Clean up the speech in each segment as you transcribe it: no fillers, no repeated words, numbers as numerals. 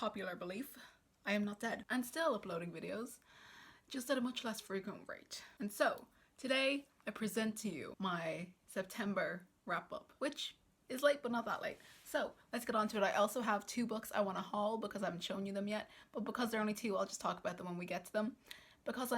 popular belief, I am not dead and still uploading videos, just at a much less frequent rate. And so today I present to you my September wrap up, which is late but not that late. So let's get on to it. I also have 2 books I want to haul because I haven't shown you them yet, but because they're only 2, I'll just talk about them when we get to them, because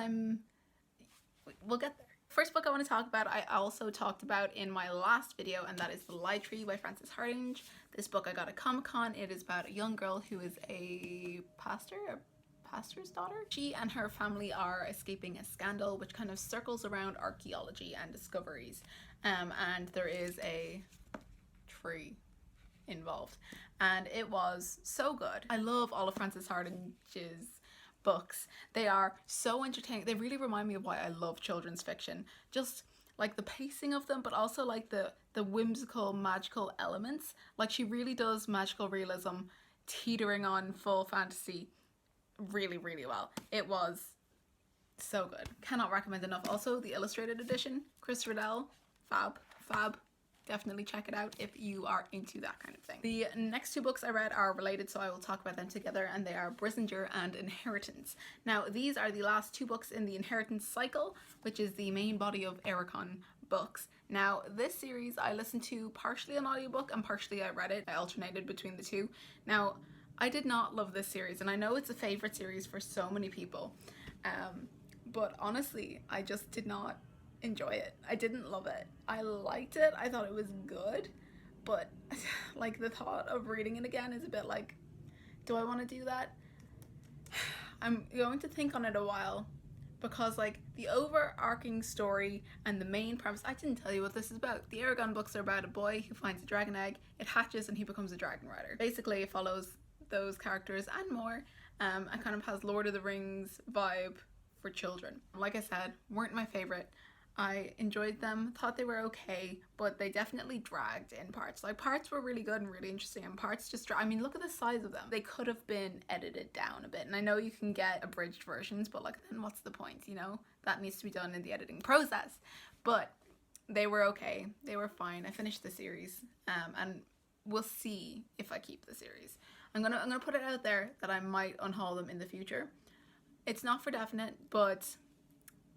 we'll get there. First book I want to talk about, I also talked about in my last video, and that is The Lie Tree by Frances Hardinge. This book I got at Comic-Con. It is about a young girl who is a pastor's daughter. She and her family are escaping a scandal which kind of circles around archaeology and discoveries, and there is a tree involved, and it was so good. I love all of Frances Hardinge's books. They are so entertaining. They really remind me of why I love children's fiction. Just like the pacing of them, but also like the whimsical, magical elements. Like she really does magical realism teetering on full fantasy really, really well. It was so good. Cannot recommend enough. Also the illustrated edition, Chris Riddell, fab. Definitely check it out if you are into that kind of thing. The next 2 books I read are related, so I will talk about them together, and they are Brissinger and Inheritance. Now, these are the last 2 books in the Inheritance cycle, which is the main body of Ericon books. Now, this series I listened to partially on audiobook and partially I read it. I alternated between the 2. Now, I did not love this series, and I know it's a favorite series for so many people, but honestly, I just did not enjoy it. I didn't love it. I liked it. I thought it was good, but like the thought of reading it again is a bit like, do I want to do that? I'm going to think on it a while, because like the overarching story and the main premise, I didn't tell you what this is about. The Eragon books are about a boy who finds a dragon egg, it hatches, and he becomes a dragon rider. Basically it follows those characters and more, and kind of has Lord of the Rings vibe for children. Like I said, weren't my favorite. I enjoyed them, thought they were okay, but they definitely dragged in parts. Like parts were really good and really interesting, and parts just, I mean, look at the size of them. They could have been edited down a bit, and I know you can get abridged versions, but like then what's the point, you know? That needs to be done in the editing process. But they were okay, they were fine. I finished the series, and we'll see if I keep the series. I'm gonna put it out there that I might unhaul them in the future. It's not for definite, but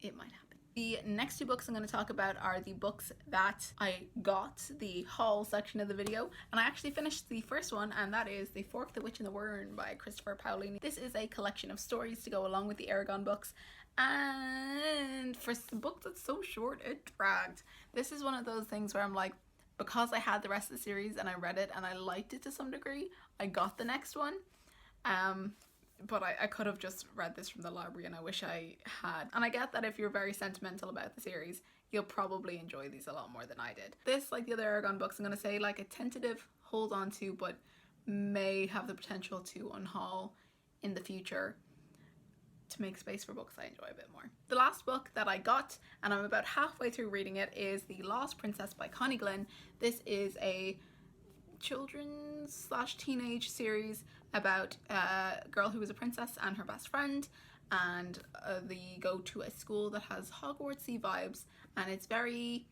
it might happen. The next 2 books I'm going to talk about are the books that I got, the haul section of the video, and I actually finished the first one, and that is The Fork, the Witch and the Wern by Christopher Paolini. This is a collection of stories to go along with the Eragon books, and for a book that's so short, it dragged. This is one of those things where I'm like, because I had the rest of the series and I read it and I liked it to some degree, I got the next one. But I could have just read this from the library, and I wish I had. And I get that if you're very sentimental about the series, you'll probably enjoy these a lot more than I did. This, like the other Eragon books, I'm going to say like a tentative hold on to, but may have the potential to unhaul in the future to make space for books I enjoy a bit more. The last book that I got, and I'm about halfway through reading it, is The Lost Princess by Connie Glynn. This is a children's / teenage series about a girl who is a princess and her best friend, and they go to a school that has Hogwartsy vibes, and it's very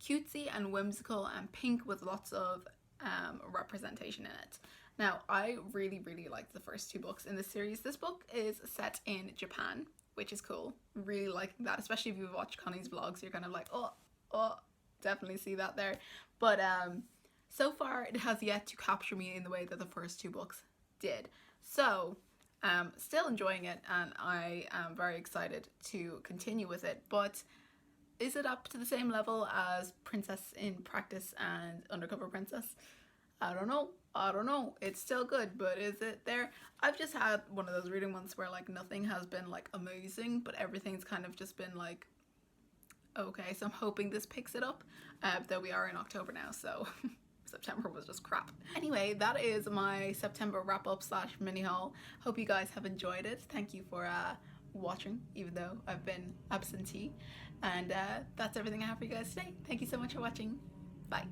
cutesy and whimsical and pink with lots of representation in it. Now, I really liked the first 2 books in the series. This book is set in Japan, which is cool. Really liking that, especially if you watch Connie's vlogs, you're kind of like, oh, definitely see that there. But so far it has yet to capture me in the way that the first 2 books did. So still enjoying it, and I am very excited to continue with it, but is it up to the same level as Princess in Practice and Undercover Princess? I don't know. It's still good, but is it there? I've just had one of those reading months where like nothing has been like amazing, but everything's kind of just been like okay, so I'm hoping this picks it up, though we are in October now, so September was just crap. Anyway, that is my September wrap-up / mini haul. Hope you guys have enjoyed it. Thank you for watching, even though I've been absentee. And that's everything I have for you guys today. Thank you so much for watching. Bye.